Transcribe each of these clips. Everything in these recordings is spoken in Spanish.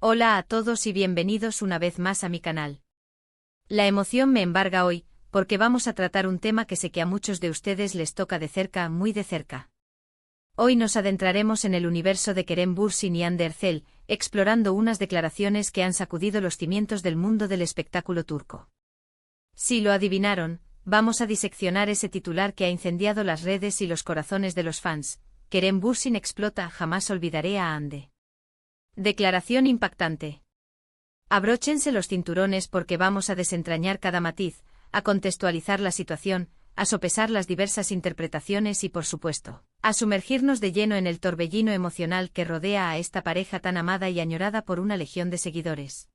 Hola a todos y bienvenidos una vez más a mi canal. La emoción me embarga hoy, porque vamos a tratar un tema que sé que a muchos de ustedes les toca de cerca, muy de cerca. Hoy nos adentraremos en el universo de Kerem Bürsin y Hande Erçel, explorando unas declaraciones que han sacudido los cimientos del mundo del espectáculo turco. Si lo adivinaron, vamos a diseccionar ese titular que ha incendiado las redes y los corazones de los fans. Kerem Bürsin explota, jamás olvidaré a Hande. Declaración impactante. Abróchense los cinturones porque vamos a desentrañar cada matiz, a contextualizar la situación, a sopesar las diversas interpretaciones y, por supuesto, a sumergirnos de lleno en el torbellino emocional que rodea a esta pareja tan amada y añorada por una legión de seguidores.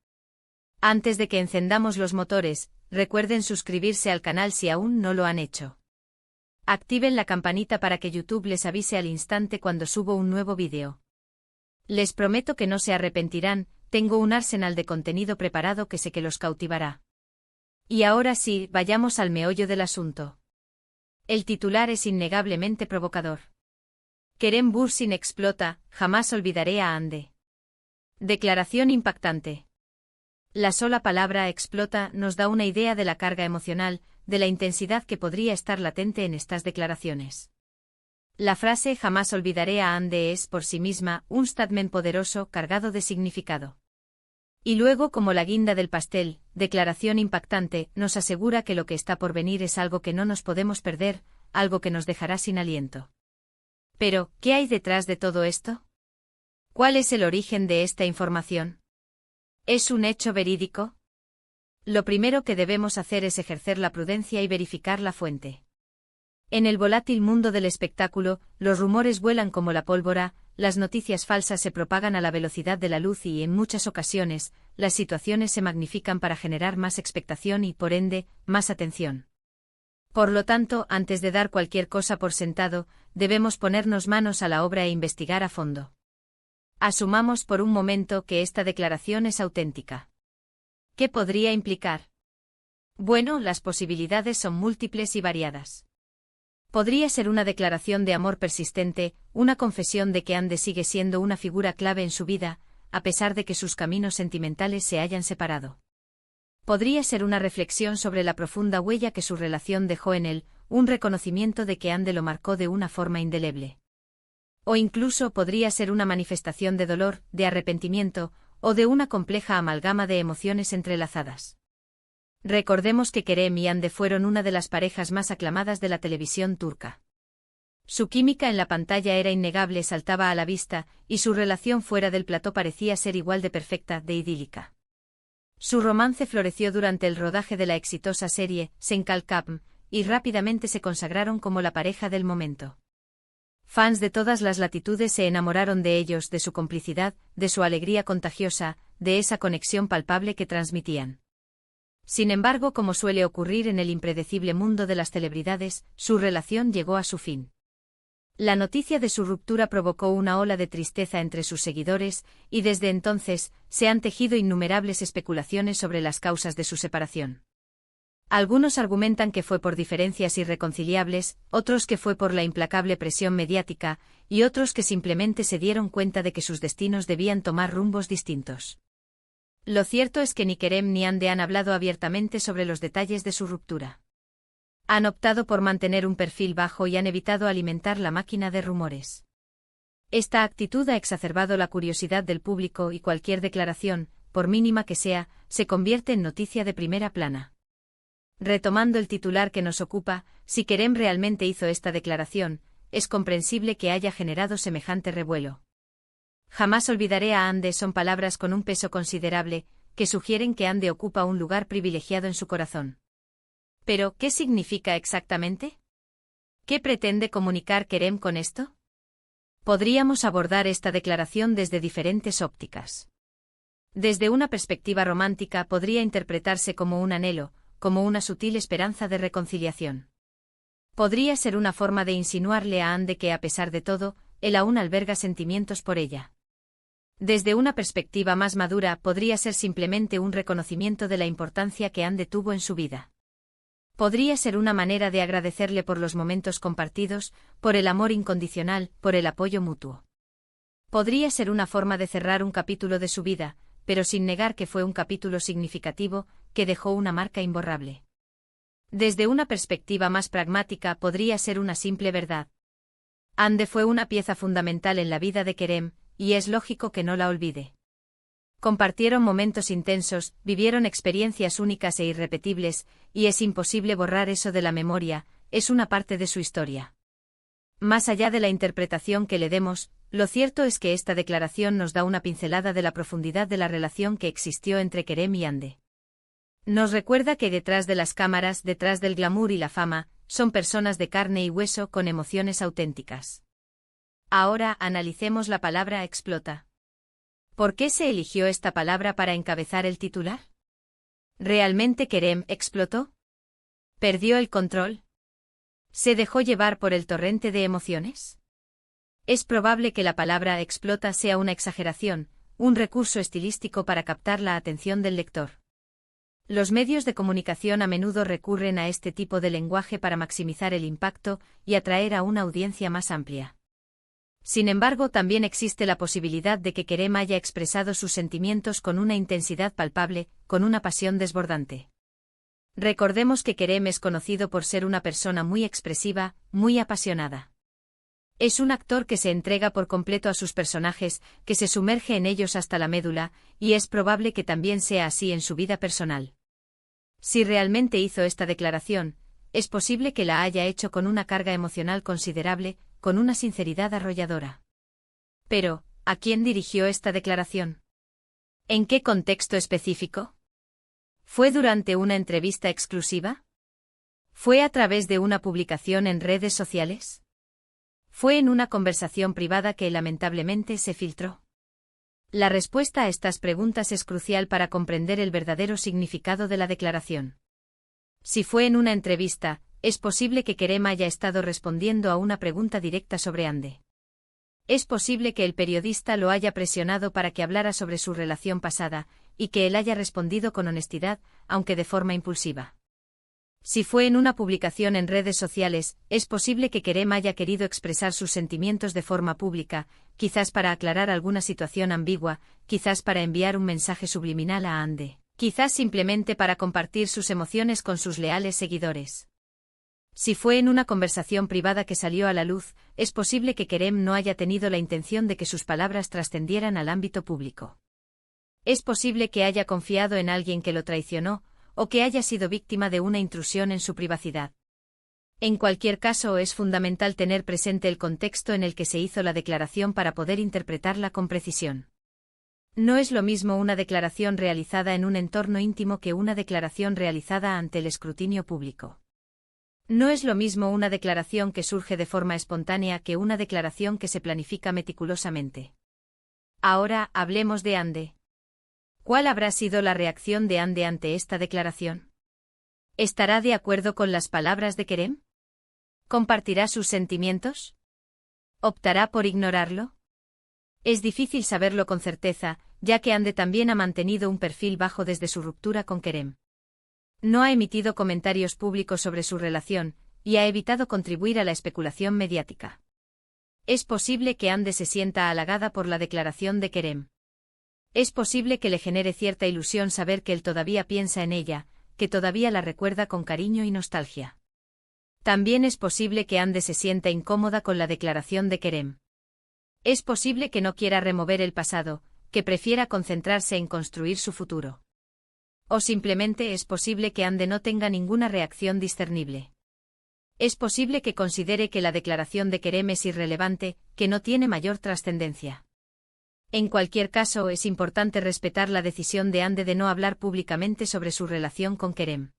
Antes de que encendamos los motores, recuerden suscribirse al canal si aún no lo han hecho. Activen la campanita para que YouTube les avise al instante cuando subo un nuevo vídeo. Les prometo que no se arrepentirán, tengo un arsenal de contenido preparado que sé que los cautivará. Y ahora sí, vayamos al meollo del asunto. El titular es innegablemente provocador. Kerem Bürsin explota, jamás olvidaré a Hande. Declaración impactante. La sola palabra explota nos da una idea de la carga emocional, de la intensidad que podría estar latente en estas declaraciones. La frase jamás olvidaré a Hande es por sí misma un statement poderoso cargado de significado. Y luego, como la guinda del pastel, declaración impactante, nos asegura que lo que está por venir es algo que no nos podemos perder, algo que nos dejará sin aliento. Pero, ¿qué hay detrás de todo esto? ¿Cuál es el origen de esta información? ¿Es un hecho verídico? Lo primero que debemos hacer es ejercer la prudencia y verificar la fuente. En el volátil mundo del espectáculo, los rumores vuelan como la pólvora, las noticias falsas se propagan a la velocidad de la luz y, en muchas ocasiones, las situaciones se magnifican para generar más expectación y, por ende, más atención. Por lo tanto, antes de dar cualquier cosa por sentado, debemos ponernos manos a la obra e investigar a fondo. Asumamos por un momento que esta declaración es auténtica. ¿Qué podría implicar? Bueno, las posibilidades son múltiples y variadas. Podría ser una declaración de amor persistente, una confesión de que Hande sigue siendo una figura clave en su vida, a pesar de que sus caminos sentimentales se hayan separado. Podría ser una reflexión sobre la profunda huella que su relación dejó en él, un reconocimiento de que Hande lo marcó de una forma indeleble. O incluso podría ser una manifestación de dolor, de arrepentimiento, o de una compleja amalgama de emociones entrelazadas. Recordemos que Kerem y Hande fueron una de las parejas más aclamadas de la televisión turca. Su química en la pantalla era innegable, saltaba a la vista, y su relación fuera del plató parecía ser igual de perfecta, de idílica. Su romance floreció durante el rodaje de la exitosa serie Sen Kalkapm, y rápidamente se consagraron como la pareja del momento. Fans de todas las latitudes se enamoraron de ellos, de su complicidad, de su alegría contagiosa, de esa conexión palpable que transmitían. Sin embargo, como suele ocurrir en el impredecible mundo de las celebridades, su relación llegó a su fin. La noticia de su ruptura provocó una ola de tristeza entre sus seguidores, y desde entonces, se han tejido innumerables especulaciones sobre las causas de su separación. Algunos argumentan que fue por diferencias irreconciliables, otros que fue por la implacable presión mediática, y otros que simplemente se dieron cuenta de que sus destinos debían tomar rumbos distintos. Lo cierto es que ni Kerem ni Hande han hablado abiertamente sobre los detalles de su ruptura. Han optado por mantener un perfil bajo y han evitado alimentar la máquina de rumores. Esta actitud ha exacerbado la curiosidad del público y cualquier declaración, por mínima que sea, se convierte en noticia de primera plana. Retomando el titular que nos ocupa, si Kerem realmente hizo esta declaración, es comprensible que haya generado semejante revuelo. Jamás olvidaré a Hande son palabras con un peso considerable, que sugieren que Hande ocupa un lugar privilegiado en su corazón. Pero, ¿qué significa exactamente? ¿Qué pretende comunicar Kerem con esto? Podríamos abordar esta declaración desde diferentes ópticas. Desde una perspectiva romántica podría interpretarse como un anhelo, como una sutil esperanza de reconciliación. Podría ser una forma de insinuarle a Hande que, a pesar de todo, él aún alberga sentimientos por ella. Desde una perspectiva más madura podría ser simplemente un reconocimiento de la importancia que Hande tuvo en su vida. Podría ser una manera de agradecerle por los momentos compartidos, por el amor incondicional, por el apoyo mutuo. Podría ser una forma de cerrar un capítulo de su vida, pero sin negar que fue un capítulo significativo, que dejó una marca imborrable. Desde una perspectiva más pragmática podría ser una simple verdad. Ande fue una pieza fundamental en la vida de Kerem, y es lógico que no la olvide. Compartieron momentos intensos, vivieron experiencias únicas e irrepetibles, y es imposible borrar eso de la memoria, es una parte de su historia. Más allá de la interpretación que le demos, lo cierto es que esta declaración nos da una pincelada de la profundidad de la relación que existió entre Kerem y Ande. Nos recuerda que detrás de las cámaras, detrás del glamour y la fama, son personas de carne y hueso con emociones auténticas. Ahora analicemos la palabra explota. ¿Por qué se eligió esta palabra para encabezar el titular? ¿Realmente Kerem explotó? ¿Perdió el control? ¿Se dejó llevar por el torrente de emociones? Es probable que la palabra explota sea una exageración, un recurso estilístico para captar la atención del lector. Los medios de comunicación a menudo recurren a este tipo de lenguaje para maximizar el impacto y atraer a una audiencia más amplia. Sin embargo, también existe la posibilidad de que Kerem haya expresado sus sentimientos con una intensidad palpable, con una pasión desbordante. Recordemos que Kerem es conocido por ser una persona muy expresiva, muy apasionada. Es un actor que se entrega por completo a sus personajes, que se sumerge en ellos hasta la médula, y es probable que también sea así en su vida personal. Si realmente hizo esta declaración, es posible que la haya hecho con una carga emocional considerable, con una sinceridad arrolladora. Pero, ¿a quién dirigió esta declaración? ¿En qué contexto específico? ¿Fue durante una entrevista exclusiva? ¿Fue a través de una publicación en redes sociales? ¿Fue en una conversación privada que lamentablemente se filtró? La respuesta a estas preguntas es crucial para comprender el verdadero significado de la declaración. Si fue en una entrevista, es posible que Kerem haya estado respondiendo a una pregunta directa sobre Ande. Es posible que el periodista lo haya presionado para que hablara sobre su relación pasada, y que él haya respondido con honestidad, aunque de forma impulsiva. Si fue en una publicación en redes sociales, es posible que Kerem haya querido expresar sus sentimientos de forma pública, quizás para aclarar alguna situación ambigua, quizás para enviar un mensaje subliminal a Ande, quizás simplemente para compartir sus emociones con sus leales seguidores. Si fue en una conversación privada que salió a la luz, es posible que Kerem no haya tenido la intención de que sus palabras trascendieran al ámbito público. Es posible que haya confiado en alguien que lo traicionó, o que haya sido víctima de una intrusión en su privacidad. En cualquier caso, es fundamental tener presente el contexto en el que se hizo la declaración para poder interpretarla con precisión. No es lo mismo una declaración realizada en un entorno íntimo que una declaración realizada ante el escrutinio público. No es lo mismo una declaración que surge de forma espontánea que una declaración que se planifica meticulosamente. Ahora, hablemos de Ande. ¿Cuál habrá sido la reacción de Ande ante esta declaración? ¿Estará de acuerdo con las palabras de Kerem? ¿Compartirá sus sentimientos? ¿Optará por ignorarlo? Es difícil saberlo con certeza, ya que Ande también ha mantenido un perfil bajo desde su ruptura con Kerem. No ha emitido comentarios públicos sobre su relación, y ha evitado contribuir a la especulación mediática. Es posible que Ande se sienta halagada por la declaración de Kerem. Es posible que le genere cierta ilusión saber que él todavía piensa en ella, que todavía la recuerda con cariño y nostalgia. También es posible que Ande se sienta incómoda con la declaración de Kerem. Es posible que no quiera remover el pasado, que prefiera concentrarse en construir su futuro. O simplemente es posible que Ande no tenga ninguna reacción discernible. Es posible que considere que la declaración de Kerem es irrelevante, que no tiene mayor trascendencia. En cualquier caso, es importante respetar la decisión de Ande de no hablar públicamente sobre su relación con Kerem.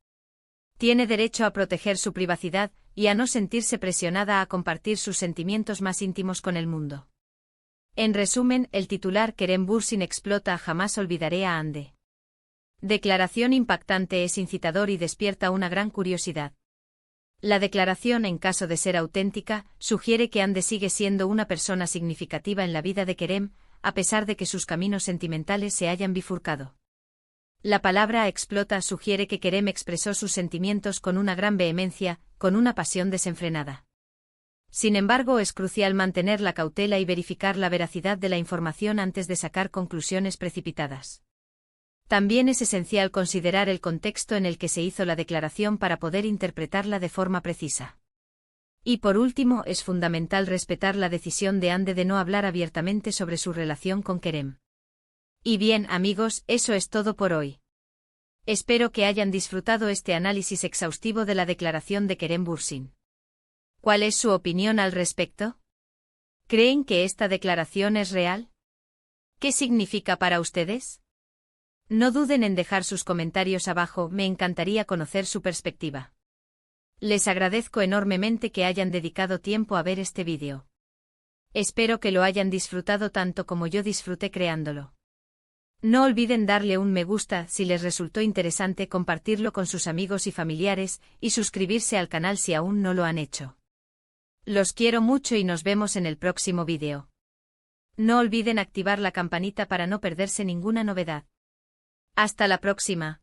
Tiene derecho a proteger su privacidad y a no sentirse presionada a compartir sus sentimientos más íntimos con el mundo. En resumen, el titular Kerem Bürsin explota jamás olvidaré a Ande. Declaración impactante, es incitador y despierta una gran curiosidad. La declaración, en caso de ser auténtica, sugiere que Ande sigue siendo una persona significativa en la vida de Kerem, a pesar de que sus caminos sentimentales se hayan bifurcado. La palabra explota sugiere que Kerem expresó sus sentimientos con una gran vehemencia, con una pasión desenfrenada. Sin embargo, es crucial mantener la cautela y verificar la veracidad de la información antes de sacar conclusiones precipitadas. También es esencial considerar el contexto en el que se hizo la declaración para poder interpretarla de forma precisa. Y por último, es fundamental respetar la decisión de Ande de no hablar abiertamente sobre su relación con Kerem. Y bien, amigos, eso es todo por hoy. Espero que hayan disfrutado este análisis exhaustivo de la declaración de Kerem Bürsin. ¿Cuál es su opinión al respecto? ¿Creen que esta declaración es real? ¿Qué significa para ustedes? No duden en dejar sus comentarios abajo, me encantaría conocer su perspectiva. Les agradezco enormemente que hayan dedicado tiempo a ver este vídeo. Espero que lo hayan disfrutado tanto como yo disfruté creándolo. No olviden darle un me gusta si les resultó interesante, compartirlo con sus amigos y familiares, y suscribirse al canal si aún no lo han hecho. Los quiero mucho y nos vemos en el próximo vídeo. No olviden activar la campanita para no perderse ninguna novedad. Hasta la próxima.